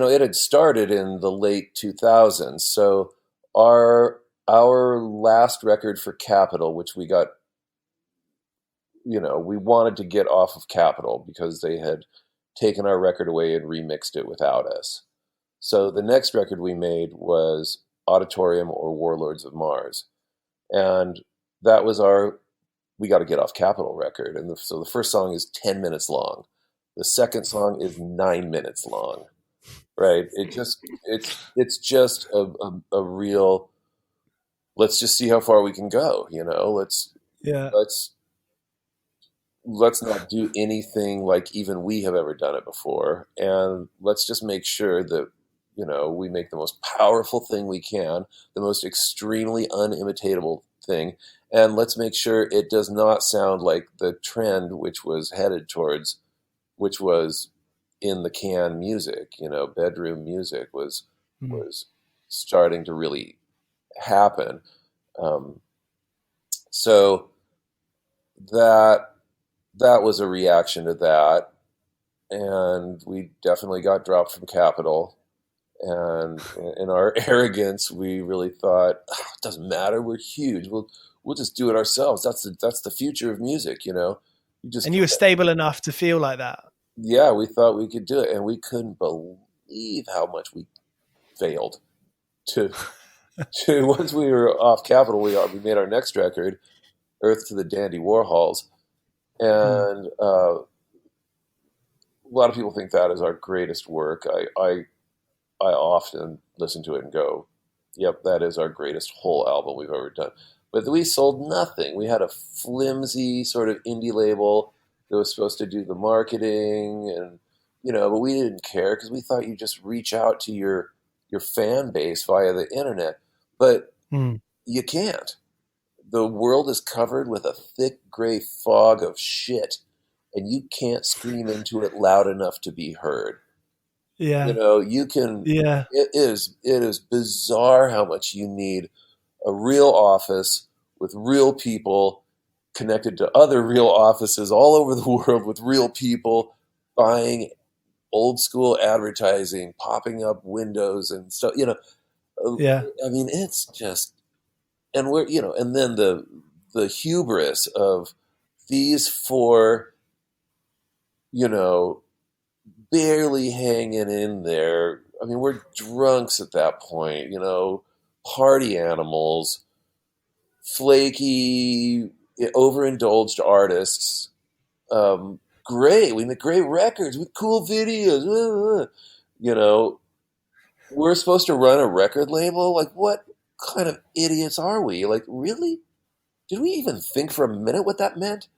It had started in the late 2000s. So our last record for Capitol, which we got, we wanted to get off of Capitol because they had taken our record away and remixed it without us. So the next record we made was Odditorium or Warlords of Mars. And that was we got to get off Capitol record. And so the first song is 10 minutes long. The second song is 9 minutes long, right? It's just a real. Let's just see how far we can go. Yeah. Let's let's not do anything like even we have ever done it before, and let's just make sure that we make the most powerful thing we can, the most extremely unimitatable thing, and let's make sure it does not sound like the trend which was headed towards, which was in the can music. Bedroom music Mm. was starting to really happen. So that that was a reaction to that, and we definitely got dropped from Capitol. And in our arrogance, we really thought, it doesn't matter, we're huge. We'll just do it ourselves. That's the future of music. You just And you were stable enough to feel like that. Yeah, we thought we could do it, and we couldn't believe how much we failed. To Once we were off Capitol, we made our next record, Earth to the Dandy Warhols, and a lot of people think that is our greatest work. I often listen to it and go, "Yep, that is our greatest whole album we've ever done." But we sold nothing. We had a flimsy sort of indie label that was supposed to do the marketing, and but we didn't care because we thought you just reach out to your fan base via the internet, but you can't. The world is covered with a thick gray fog of shit, and you can't scream into it loud enough to be heard. Yeah. You can. Yeah. It is bizarre how much you need a real office with real people connected to other real offices all over the world with real people buying old school advertising, popping up windows and stuff. Yeah. I mean, it's just, and and then the hubris of these four, barely hanging in there. I mean, we're drunks at that point, party animals, flaky, overindulged artists. Great. We make great records with cool videos. We're supposed to run a record label. Like, what kind of idiots are we? Like, really? Did we even think for a minute what that meant?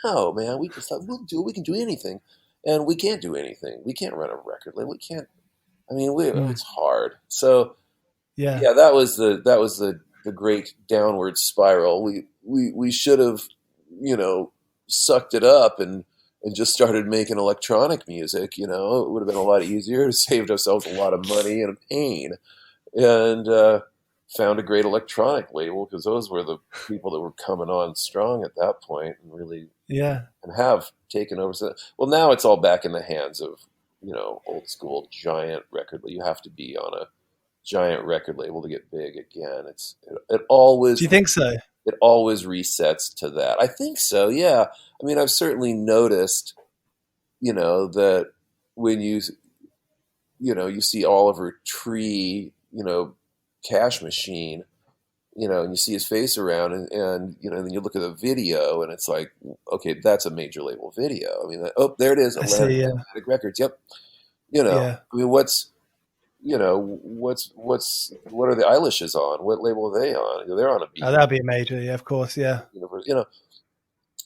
No, man. We just thought we can do anything, and we can't do anything. We can't run a record label. We can't. I mean, it's hard. So, yeah, that was the great downward spiral. We should have, sucked it up and just started making electronic music. It would have been a lot easier, saved ourselves a lot of money and pain, and found a great electronic label because those were the people that were coming on strong at that point and really and have taken over. Well, now it's all back in the hands of old school giant record label. You have to be on a giant record label to get big again. It always. Do you think so? It always resets to that. I think so. Yeah. I mean, I've certainly noticed, that when you see Oliver Tree, Cash Machine, and you see his face around, and then you look at the video, and it's like, okay, that's a major label video. I mean, there it is, Atlantic Records. Yep. I mean, what are the Eilishes on? What label are they on? They're on a beat. Oh, that'd be a major, yeah, of course, yeah.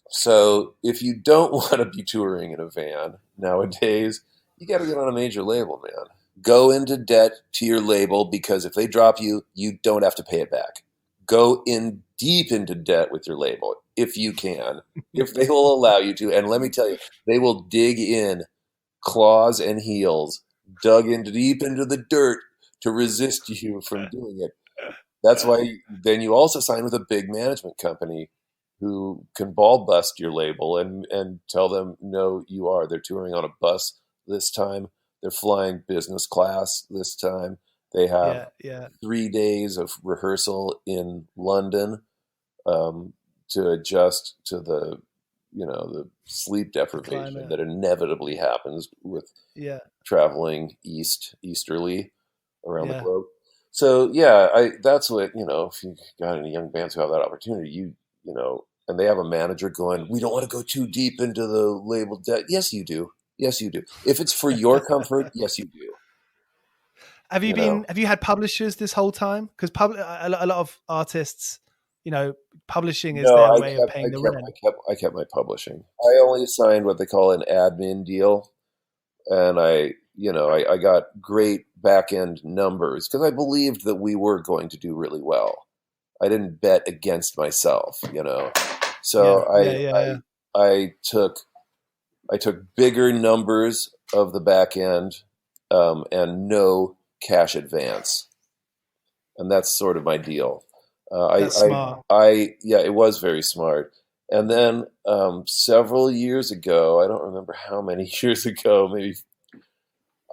So if you don't want to be touring in a van nowadays, you got to get on a major label, man. Go into debt to your label because if they drop you, you don't have to pay it back. Go in deep into debt with your label if you can, if they will allow you to. And let me tell you, they will dig in claws and heels, dug into deep into the dirt to resist you from doing it. That's why then you also sign with a big management company who can ball bust your label and tell them, no, you are. They're touring on a bus this time. They're flying business class this time. They have 3 days of rehearsal in London to adjust to the sleep deprivation that inevitably happens with traveling easterly around the globe. So that's what, if you got any young bands who have that opportunity, and they have a manager going, we don't want to go too deep into the label debt. Yes, you do. Yes, you do. If it's for your comfort, yes, you do. Have you been? Have you had publishers this whole time? Because a lot of artists, publishing is their way of paying the rent. I kept my publishing. I only signed what they call an admin deal, and I got great back end numbers because I believed that we were going to do really well. I didn't bet against myself, So I took bigger numbers of the back end and no cash advance, and that's sort of my deal. Smart. It was very smart. And then several years ago, I don't remember how many years ago, maybe,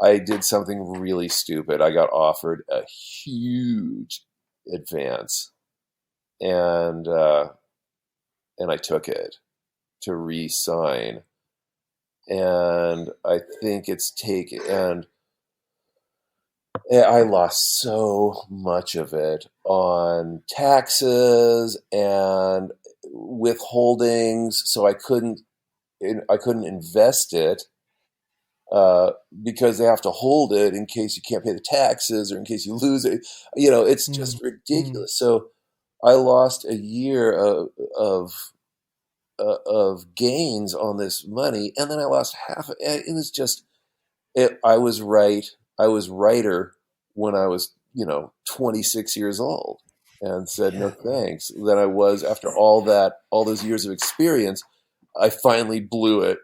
I did something really stupid. I got offered a huge advance, and I took it to re-sign. And I think and I lost so much of it on taxes and withholdings, so I couldn't invest it because they have to hold it in case you can't pay the taxes or in case you lose it. It's just ridiculous. So I lost a year of gains on this money, and then I lost half. It was just I was right. I was righter when I was 26 years old, and said no thanks. Than I was after all those years of experience. I finally blew it,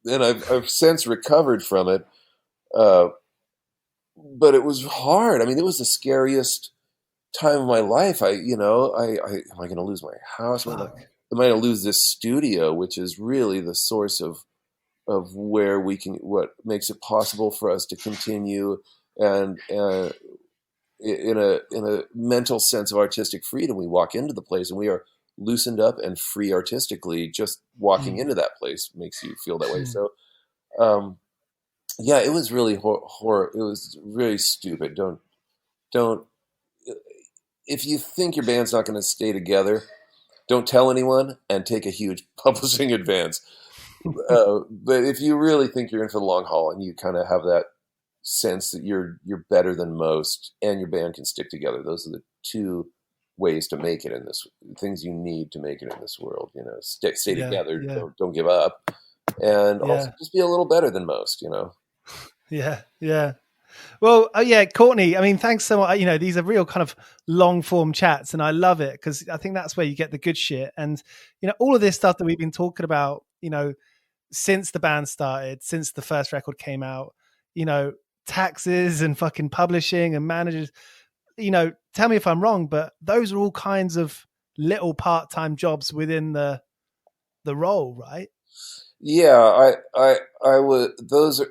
and I've since recovered from it. But it was hard. I mean, it was the scariest time of my life. Am I going to lose my house? Am I going to lose this studio, which is really the source of where what makes it possible for us to continue and in a mental sense of artistic freedom. We walk into the place and we are loosened up and free artistically. Just walking into that place makes you feel that way. So, it was really horror. It was really stupid. Don't. If you think your band's not going to stay together, don't tell anyone and take a huge publishing advance. But if you really think you're in for the long haul and you kind of have that sense that you're better than most and your band can stick together, those are the two ways to make it in this, things you need to make it in this world. Stay together, don't give up, and also just be a little better than most. Yeah. Well, Courtney, I mean, thanks so much. These are real kind of long form chats, and I love it because I think that's where you get the good shit. And, all of this stuff that we've been talking about, since the band started, since the first record came out, taxes and fucking publishing and managers, tell me if I'm wrong, but those are all kinds of little part-time jobs within the role, right? Yeah, I would.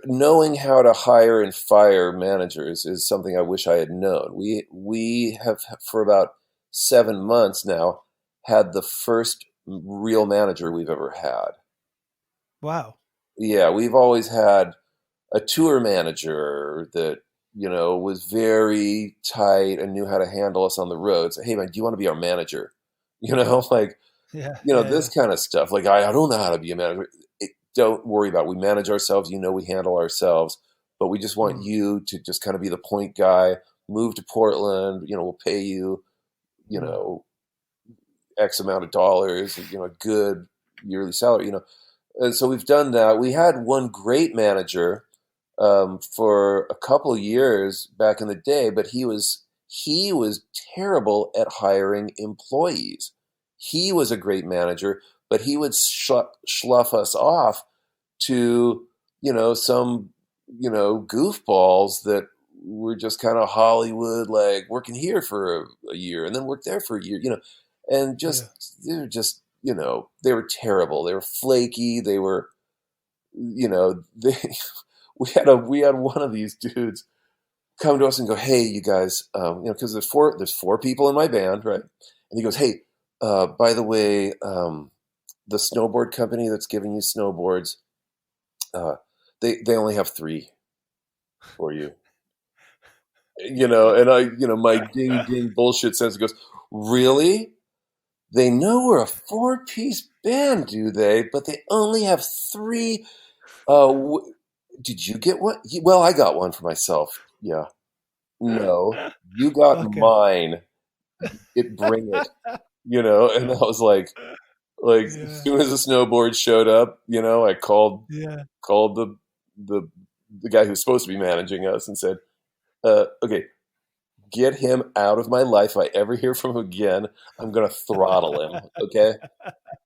Knowing how to hire and fire managers is something I wish I had known. We have for about 7 months now had the first real manager we've ever had. Wow. Yeah, we've always had a tour manager that was very tight and knew how to handle us on the road. So, hey man, do you want to be our manager? This kind of stuff. Like I don't know how to be a manager. Don't worry about it. We manage ourselves. We handle ourselves. But we just want you to just kind of be the point guy. Move to Portland. We'll pay you, X amount of dollars. Good yearly salary. And so we've done that. We had one great manager for a couple of years back in the day, but he was terrible at hiring employees. He was a great manager, but he would slough us off to, some, goofballs that were just kind of Hollywood, like working here for a year and then work there for a year, and they were just, they were terrible. They were flaky. They were, we had one of these dudes come to us and go, hey, you guys, because there's four people in my band, right? And he goes, hey, by the way, the snowboard company that's giving you snowboards, they only have 3 for you. And I, my ding bullshit sense goes, really? They know we're a 4-piece band, do they? But they only have 3. Did you get one? Well, I got one for myself. Yeah. no, you got Okay. mine. Bring it, And I was like as Yeah. soon as the snowboard showed up, I Yeah. called the the guy who's supposed to be managing us and said, okay, get him out of my life. If I ever hear from him again, I'm gonna throttle him. Okay,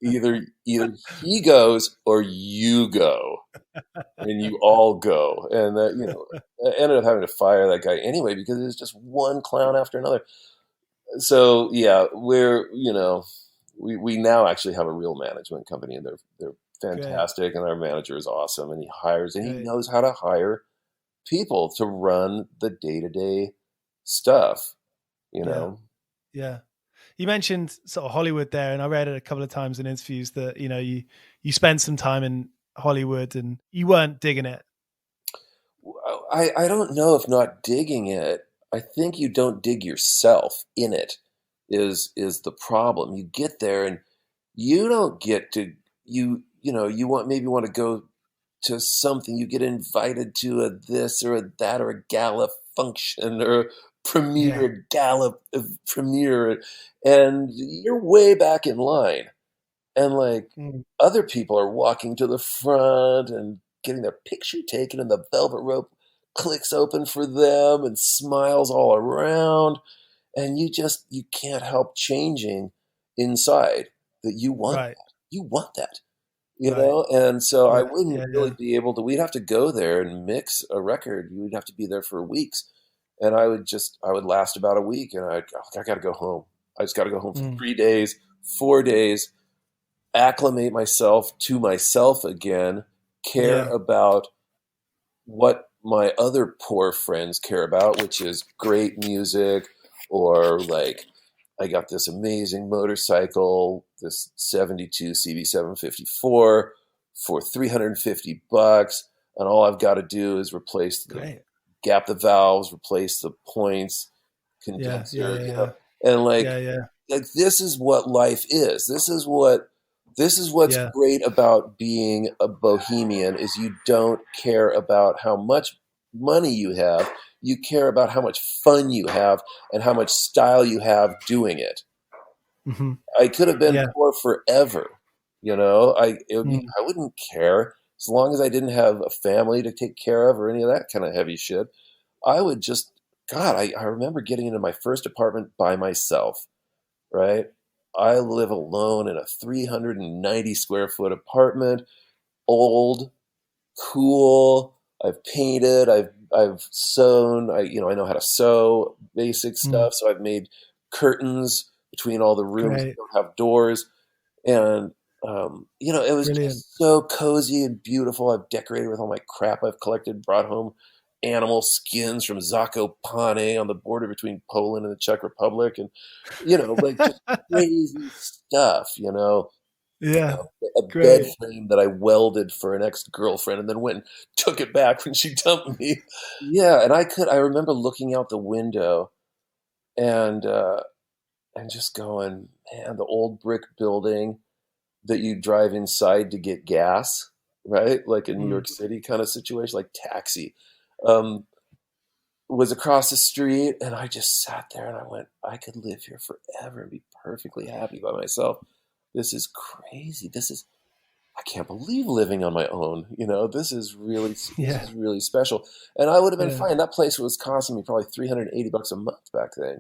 either he goes or you go, and you all go. And I ended up having to fire that guy anyway because it was just one clown after another. So yeah, we now actually have a real management company, and they're Great. fantastic, and our manager is awesome, and he Great. knows how to hire people to run the day-to-day stuff, Yeah. Yeah. You mentioned sort of Hollywood there, and I read it a couple of times in interviews that, you spent some time in Hollywood and you weren't digging it. I don't know if not digging it. I think you don't dig yourself in it is the problem. You get there and you don't get to you want to go to something. You get invited to a this or a that or a gala function or a Yeah. premiere gala premiere, and you're way back in line, and like Mm. other people are walking to the front and getting their picture taken, and the velvet rope clicks open for them and smiles all around, and you can't help changing inside that Right. you want that, Right. and so I Yeah. wouldn't Yeah. really Yeah. be able to. We'd have to go there and mix a record. You'd have to be there for weeks, and I would last about a week, and I got to go home. I just got to go home for Mm. 3 days, 4 days, acclimate myself to myself again, care Yeah. about what my other poor friends care about, which is great music, or like I got this amazing motorcycle, this 72 CB754 for $350, and all I've got to do is replace Great. gap the valves, replace the points, Yeah. Yeah. condenser, Yeah. Yeah. and Yeah. Yeah. this is what life is. This is what's Yeah. great about being a bohemian is you don't care about how much money you have. You care about how much fun you have and how much style you have doing it. Hmm. I could have been Yeah. poor forever. Mm. I wouldn't care as long as I didn't have a family to take care of or any of that kind of heavy shit. I would just God, I remember getting into my first apartment by myself, right? I live alone in a 390 square foot apartment, old, cool. I've painted, I've sewn, I know how to sew basic Mm. stuff, so I've made curtains between all the rooms that Great. don't have doors. And it was Brilliant. just so cozy and beautiful. I've decorated with all my crap I've collected, brought home animal skins from Zakopane on the border between Poland and the Czech Republic, and like just crazy stuff. Yeah. A bed Great. frame that I welded for an ex-girlfriend and then went and took it back when she dumped me. Yeah, and I remember looking out the window and just going, man, the old brick building that you drive inside to get gas, right? Like a New Mm. York City kind of situation, like Taxi, um, was across the street. And I just sat there and I went, I could live here forever and be perfectly happy by myself. This is crazy. I can't believe living on my own. This Yeah. is really special. And I would have been Yeah. fine. That place was costing me probably $380 a month back then.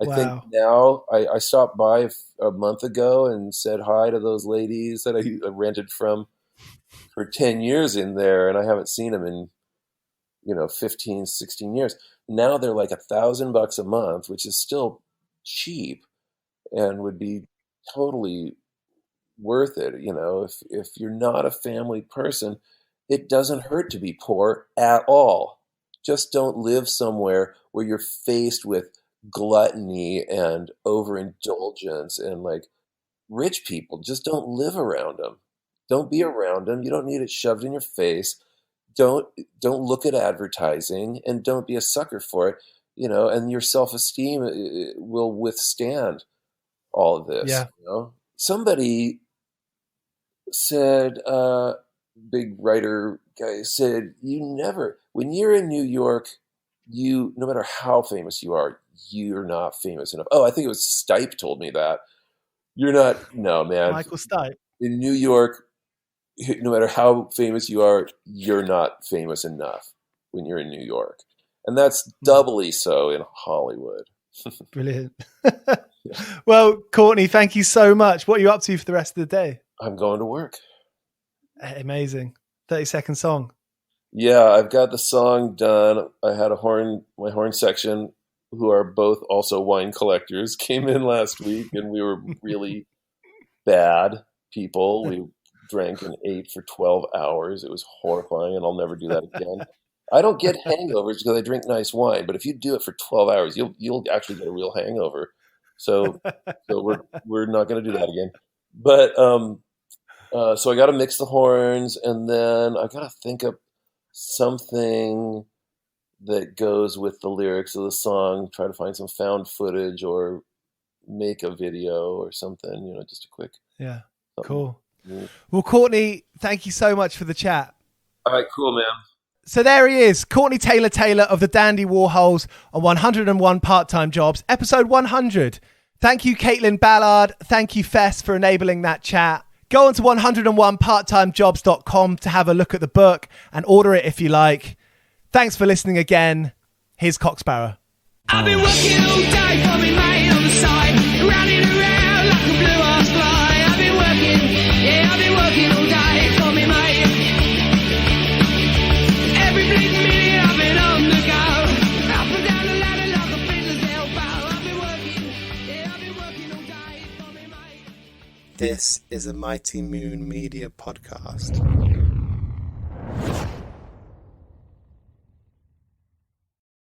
I think Wow. now I stopped by a month ago and said hi to those ladies that I rented from for 10 years in there, and I haven't seen them in 15, 16 years. Now they're like $1,000 a month, which is still cheap and would be totally worth it. If you're not a family person, it doesn't hurt to be poor at all. Just don't live somewhere where you're faced with gluttony and overindulgence, and like rich people, just don't live around them. Don't be around them. You don't need it shoved in your face. Don't don't look at advertising, and don't be a sucker for it. And your self-esteem will withstand all of this. Yeah. Somebody said, big writer guy said, you never, when you're in New York, no matter how famous you are, you're not famous enough. Oh, I think it was Stipe told me that. You're not, no, man. Michael Stipe. In New York, no matter how famous you are, you're not famous enough when you're in New York. And that's doubly so in Hollywood. Brilliant. Well, Courtney, thank you so much. What are you up to for the rest of the day? I'm going to work. Amazing. 30-second song. Yeah, I've got the song done. I had my horn section, who are both also wine collectors, came in last week, and we were really bad people. We drank and ate for 12 hours. It was horrifying, and I'll never do that again. I don't get hangovers because I drink nice wine, but if you do it for 12 hours, you'll actually get a real hangover. So we're not going to do that again. But so I got to mix the horns, and then I got to think of something that goes with the lyrics of the song. Try to find some found footage or make a video or something. Just a quick. Yeah. Something. Cool. Yeah. Well, Courtney, thank you so much for the chat. All right, cool, man. So there he is, Courtney Taylor-Taylor of the Dandy Warhols on 101 Part-Time Jobs, episode 100. Thank you, Caitlin Ballard. Thank you, Fess, for enabling that chat. Go on to 101parttimejobs.com to have a look at the book and order it if you like. Thanks for listening again. Here's Sparrer. I've been working all day for me mate on the side, running around like a blue-ass fly. I've been working all day for me mate. Every bleeding minute I've been on the go, up and down the ladder like a fiddler's elbow. I've been working all day for me mate. This is a Mighty Moon Media podcast.